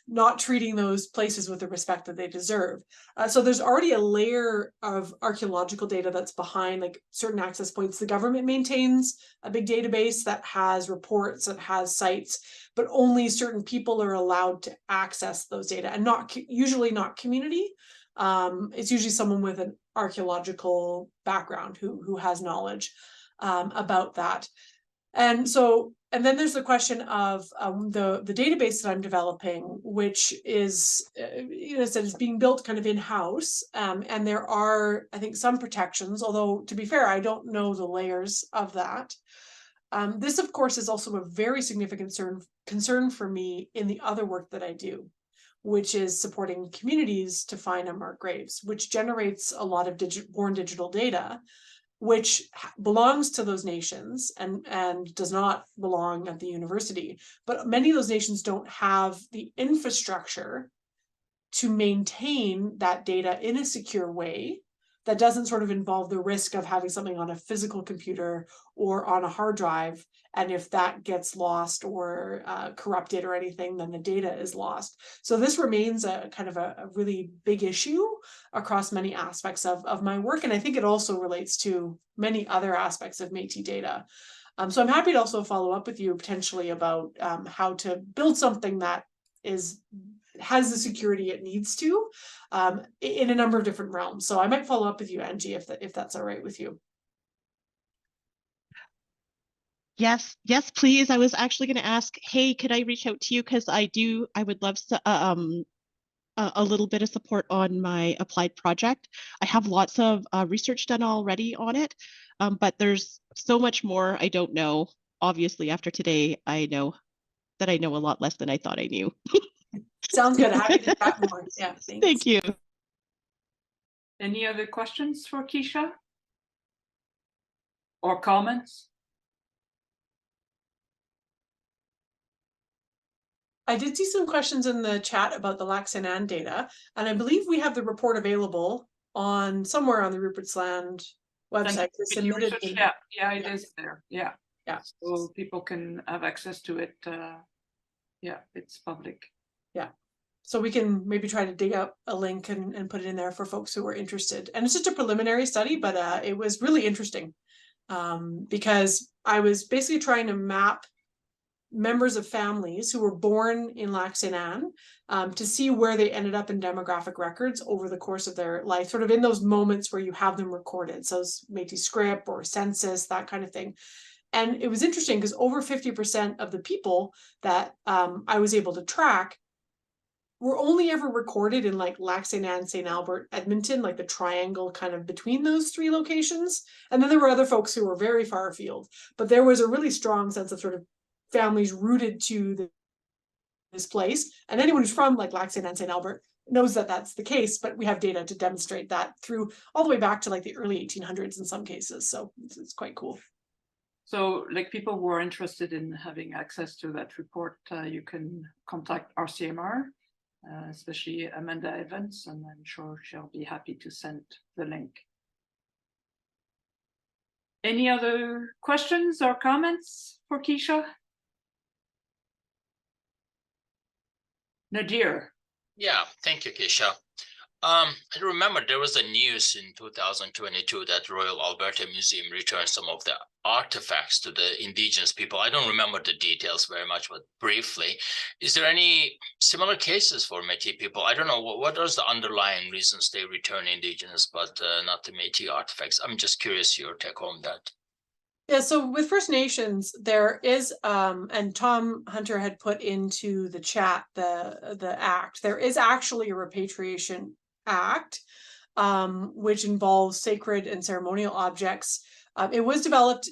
not treating those places with the respect that they deserve. So there's already a layer of archaeological data that's behind like certain access points. The government maintains a big database that has reports, that has sites, but only certain people are allowed to access those data, and usually not community. It's usually someone with an archaeological background who has knowledge about that. And so, and then there's the question of the database that I'm developing, which is, you know, is being built kind of in-house. And there are, I think, some protections, although to be fair, I don't know the layers of that. This, of course, is also a very significant concern for me in the other work that I do, which is supporting communities to find unmarked graves, which generates a lot of born digital data. which belongs to those nations and does not belong at the university. But many of those nations don't have the infrastructure to maintain that data in a secure way that doesn't sort of involve the risk of having something on a physical computer or on a hard drive. And if that gets lost or corrupted or anything, then the data is lost. So this remains a kind of a really big issue across many aspects of my work. And I think it also relates to many other aspects of Métis data. So I'm happy to also follow up with you potentially about how to build something that has the security it needs to in a number of different realms. So I might follow up with you, Angie, if that's all right with you. Yes, please. I was actually going to ask, hey, could I reach out to you? Because I would love a little bit of support on my applied project. I have lots of research done already on it, but there's so much more I don't know. Obviously, after today, I know that I know a lot less than I thought I knew. Sounds good. Happy to chat more. Yeah, thanks. Thank you. Any other questions for Kisha? Or comments? I did see some questions in the chat about the Lac Saint Anne data, and I believe we have the report available on somewhere on the Rupert's Land website. Yeah, it is there. Yeah. So people can have access to it. Yeah, it's public. Yeah. So we can maybe try to dig up a link and put it in there for folks who are interested. And it's just a preliminary study, but it was really interesting because I was basically trying to map members of families who were born in Lac Saint Anne to see where they ended up in demographic records over the course of their life, sort of in those moments where you have them recorded. So Métis script or census, that kind of thing. And it was interesting because over 50% of the people that I was able to track were only ever recorded in like Lac Saint Anne, St. Albert, Edmonton, like the triangle kind of between those three locations. And then there were other folks who were very far afield, but there was a really strong sense of sort of families rooted to this place. And anyone who's from like Lac Saint Anne, St. Albert knows that that's the case, but we have data to demonstrate that through all the way back to like the early 1800s in some cases. So it's quite cool. So like people who are interested in having access to that report, you can contact RCMR, especially Amanda Evans, and I'm sure she'll be happy to send the link. Any other questions or comments for Kisha? Nadir. Yeah, thank you, Kisha. I remember there was a news in 2022 that Royal Alberta Museum returned some of the artifacts to the Indigenous people. I don't remember the details very much, but briefly, is there any similar cases for Métis people? I don't know, what are the underlying reasons they return Indigenous, but not the Métis artifacts? I'm just curious your take on that. Yeah, so with First Nations, there is, and Tom Hunter had put into the chat the act. There is actually a repatriation act, which involves sacred and ceremonial objects. It was developed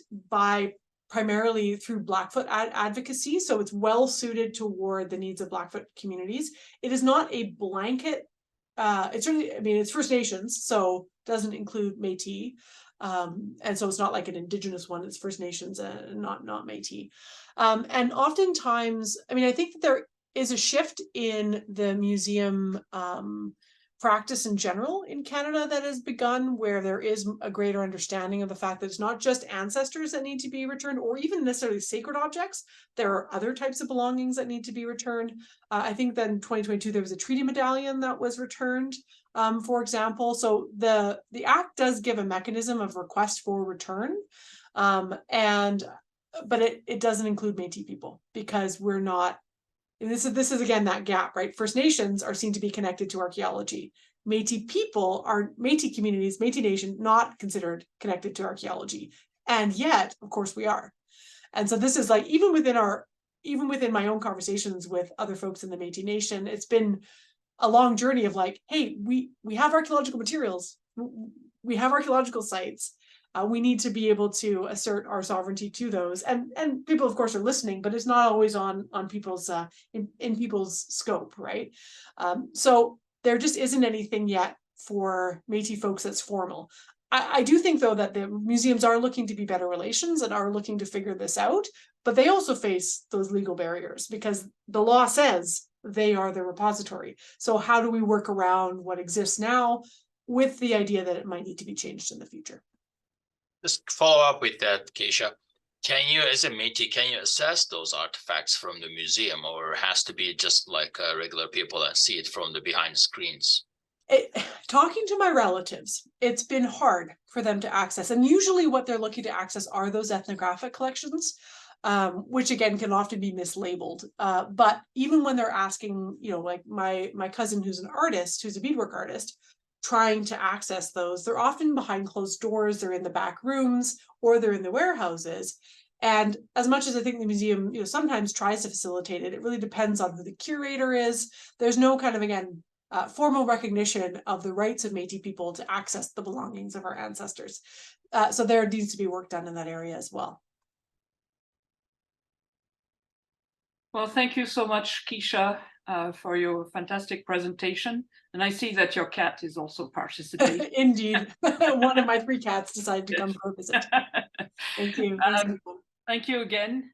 primarily through Blackfoot advocacy, so it's well suited toward the needs of Blackfoot communities. It is not a blanket. It's really, I mean, it's First Nations, so doesn't include Métis. And so it's not like an Indigenous one, it's First Nations, not Métis. And oftentimes, I mean, I think that there is a shift in the museum practice in general in Canada that has begun, where there is a greater understanding of the fact that it's not just ancestors that need to be returned, or even necessarily sacred objects. There are other types of belongings that need to be returned. I think that in 2022, there was a treaty medallion that was returned, for example. So the Act does give a mechanism of request for return, but it doesn't include Métis people, because we're not. And this is again that gap, right? First Nations are seen to be connected to archaeology. Métis people are Métis communities, Métis Nation, not considered connected to archaeology, and yet, of course, we are. And so this is like even within my own conversations with other folks in the Métis Nation, it's been a long journey of like, hey, we have archaeological materials, we have archaeological sites. We need to be able to assert our sovereignty to those, and people, of course, are listening, but it's not always on people's in people's scope, right? So there just isn't anything yet for Métis folks that's formal. I do think, though, that the museums are looking to be better relations and are looking to figure this out, but they also face those legal barriers because the law says they are the repository. So how do we work around what exists now with the idea that it might need to be changed in the future? Just follow up with that, Kisha. Can you, as a Métis, can you assess those artifacts from the museum, or has to be just like regular people and see it from the behind the screens? Talking to my relatives, it's been hard for them to access. And usually what they're looking to access are those ethnographic collections, which again can often be mislabeled. But even when they're asking, like my cousin who's an artist, who's a beadwork artist, trying to access those, they're often behind closed doors, they're in the back rooms, or they're in the warehouses. And as much as I think the museum, sometimes tries to facilitate it, it really depends on who the curator is. There's no kind of, again, formal recognition of the rights of Métis people to access the belongings of our ancestors. So there needs to be work done in that area as well. Well, thank you so much, Kisha, for your fantastic presentation. And I see that your cat is also participating. Indeed. One of my 3 cats decided to come for a visit. Thank you. Thank you again.